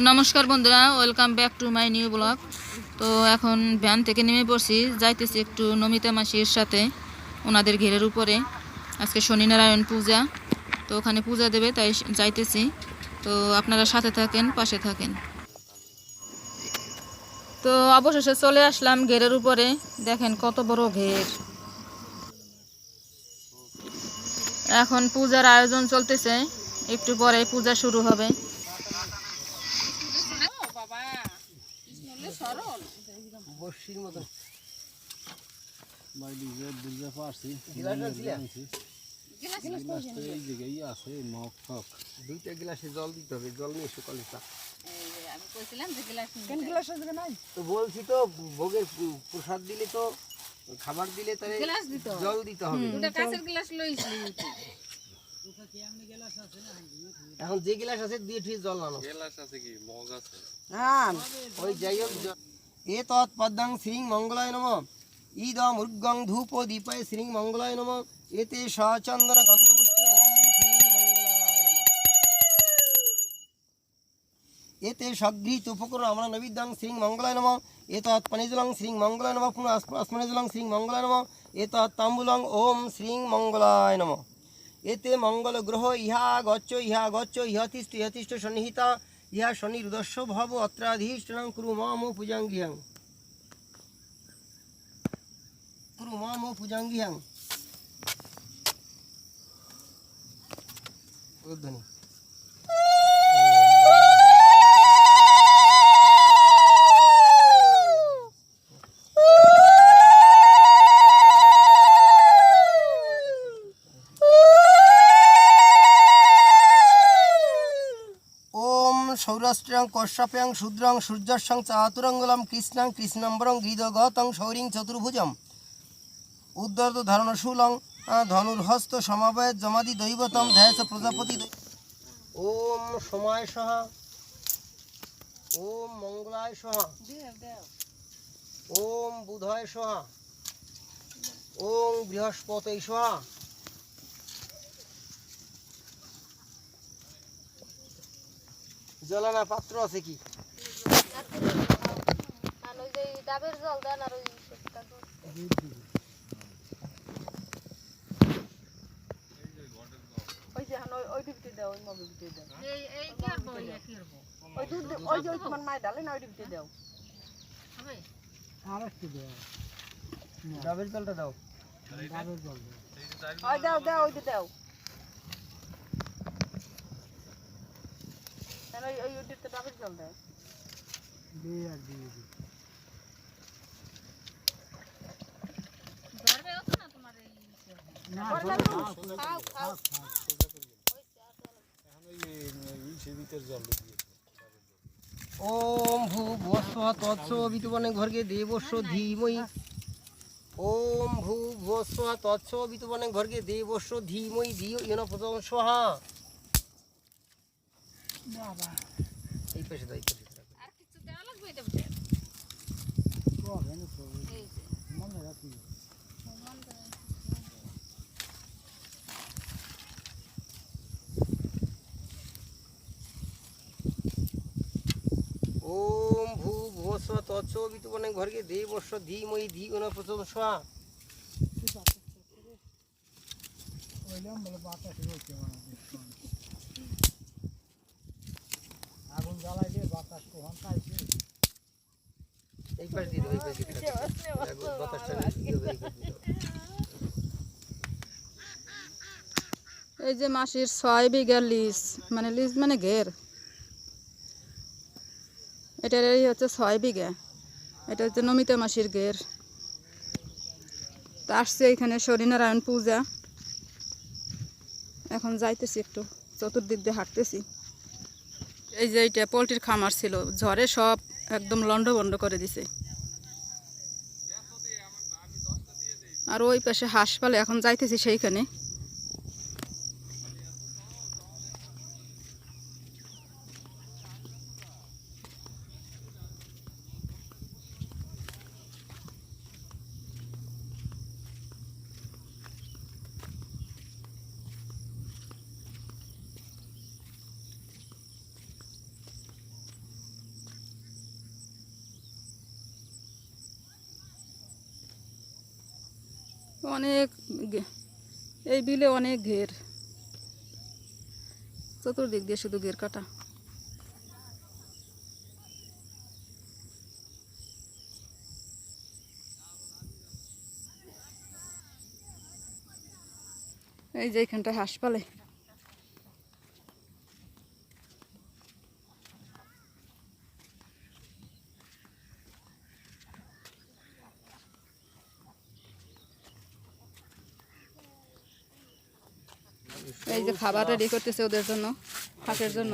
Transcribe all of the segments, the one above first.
নমস্কার বন্ধুরা, welcome back to my new blog. তো এখন ভ্যান থেকে নেমে পড়ছি, যাইতেছি একটু নমিতা মাসির সাথে ওনাদের ঘেরের উপরে। আজকে শনিনারায়ণ পূজা, তো ওখানে পূজা দেবে, তাই যাইতেছি। তো আপনারা সাথে থাকেন, পাশে থাকেন। তো অবশেষে চলে আসলাম ঘেরের উপরে। দেখেন কত বড় ঘের। এখন পূজার আয়োজন চলতেছে, একটু পরে পূজা শুরু হবে। বর্ষির মতো দুইটা গ্লাসে জল দিতে হবে। জল নিয়ে সকালে তো বলছি তো, ভোগের প্রসাদ দিলে তো, খাবার দিলে তাহলে জল দিতে হবে। এখন যে গ্লাস আছে দিয়ে ঠিক জল আনো। হ্যাঁ, ওই যাই হোক। এ তৎপদ্মং শ্রী মঙ্গলায় নমঃ। ইদম উর্গং ধূপ দীপায় শ্রী মঙ্গলায় নমঃ। এতে সচন্দন গন্ধপুষ্পে ওম শ্রী মঙ্গলায় নমঃ। এতে সগৃহীত উপকরণ আমরা নৈবেদ্যং শ্রী মঙ্গলায় নমঃ। এতৎ পানিজলং শ্রী মঙ্গলায় নমঃ। পুনঃ আসমানিজলং শ্রী মঙ্গলায় নমঃ। এতৎ তাম্বুলং ওম শ্রী মঙ্গলায় নমঃ। এতে মঙ্গল গ্রহ ইহা গচ্ছ ইহতিষ্ঠ ইহতিষ্ঠ সন্নিহিতা ইহা শনির্দস্য ভব অত্রাধীষ্টং কুরু মাম পূজাঙ্গিহং ধ্বনি। সৌরাষ্ট্রং কশ্যপ্যাং শূদ্রং সূর্যস্যং চাতুরঙ্গলম কৃষ্ণং কৃষ্ণম্বরং গীতগতং শৌরিং চতুর্ভুজম উদ্ধর্ত ধারণশূলং ধনুর্হস্ত সমবায় জমাদি দৈবতম ধ্যাস প্রজাপতি। ওম সময় সহ, ওম মঙ্গলায় সহ, ওম বুধয় সহ, ওম বৃহস্পতয় সহ। জলানা পাত্র আছে কি? ডাবের জলটা দাও। দাও। ডাবের জল দেয়। ওম ভূর্ভুবস্সুঃ তৎসবিতুর্বরেণ্যং ভর্গে দেবস্য ধীমহি। ওম ভূর্ভুবস্সুঃ তৎসবিতুর্বরেণ্যং ভর্গে দেবস্য ধীমহি ধিয়ো ইয়ো নঃ প্রচোদয়াৎ স্বাহা। বাবা এই পাশে দাও, এই পাশে আর কিছু দেওয়া লাগবে? এটা বুঝে ও কেন তো এই যে মনে রাখি। ওম ভূর্ভুবস্সুঃ তৎসবিতুর্বরেণ্যং ভর্গে দেবস্য ধীমহি ধিয়ো ইয়ো নঃ প্রচোদয়াৎ স্বাহা। আগুন জ্বালাই দিয়ে বাতাস কোহান পাইছে। এই পাশ দিয়ে দাও, এই পাশ দিয়ে দাও। বাতাসটা এই যে মাসির 6 বিঘা লিজ, মানে লিজ মানে ঘের। এটার এই হচ্ছে 6 বিঘা। এটা হচ্ছে নমিতা মাসির ঘের। তা আসছে এখানে শনিনারায়ণ পূজা। এখন যাইতেছি, একটু চতুর্দিক দিয়ে হাঁটতেছি। এই যে এইটা পোলট্রির খামার ছিল, ঝড়ে সব একদম লন্ডভন্ড করে দিছে। আর ওই পাশে হাঁস পালে, এখন যাইতেছি সেইখানে। অনেক এই বিলে অনেক ঘের, চতুর্দিক দিয়ে শুধু ঘের কাটা। এই যে এখানটা হাঁস পালে। এই যে খাবার রেডি করতেছে ওদের জন্য, হাঁসের জন্য।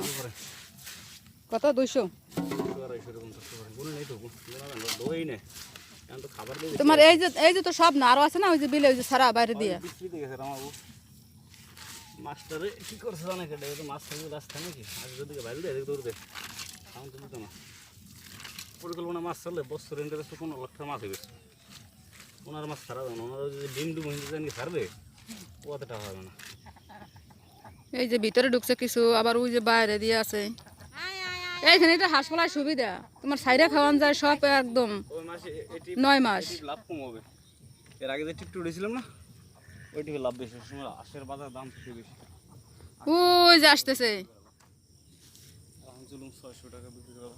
কত 200? তোমার এই যে তো সব না, আরো আছে না ওই যে বিলে ওই যে সারা বাইরে দিয়ে। মাছটারে কি করছে জানে কেটে মাছ থাকবে রাস্তা নাকি আজ যদি বাইরে দেয় দৌড় দেয় এখন তো দিত না পরিকল্পনা মাছ ছাড়লে বছর ইন্টারেস্ট 15 লাখ টাকা মাছ হয়ে গেছে। ওনার মাছ ছাড়া যাবে না, ওনারা যদি ডিম ডুম হিন্দু জানি ছাড়বে ও অত টাকা হবে না। এই যে ভিতরে ঢুকছে কিছু, আবার ওই যে বাইরে দিয়ে আছে। এইখানে এটা হাঁস পালার সুবিধা, তোমার সাইডে খাওয়ান যায় সব একদম। ওই মাসে 9 মাস লাভ কম হবে। এর আগে যে টিপটু উঠেছিলাম না ওই টিপে লাভ বেশি, সময় আশের বাজার দাম থেকে বেশি। ওই যে আসতেছে। এখন চলুন 600 টাকা বিক্রি করবো।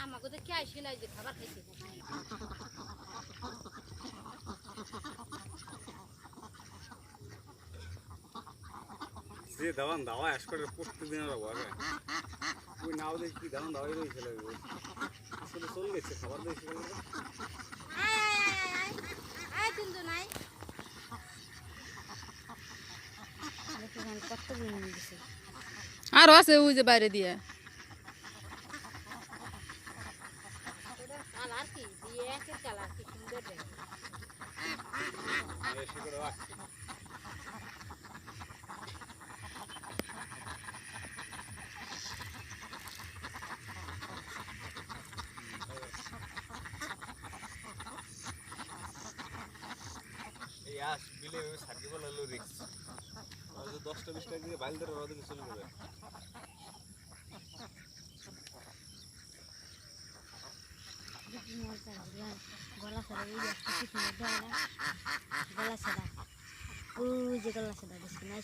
আমাকে তো কে আসে নাই যে খাবার খাইতে। যে দাওয়ান দাওয়া আশ করে প্রত্যেকদিন আর আগে ওই নাও দেখি কি দাওয়ান দাওয়াই রয়েছে লাগবে আসলে চলে গেছে খাবার দিয়েছে। আয় কিন্তু নাই কত দিন দিছে আরো আছে ওই যে বাইরে দিয়ে। কালার কি দিয়ে একের কালার কি সুন্দর দেখে। এসে করে রাখছি এই আস বিলে সার্কি বলা হলো রিক্স 10টা 20টা দিকে বাইল ধরে ওদিকে চলে যাবে। গলা ছাড়া এই কি সুন্দর গলা ছাড়া ওই যে গলা ছাড়া দেখছি না।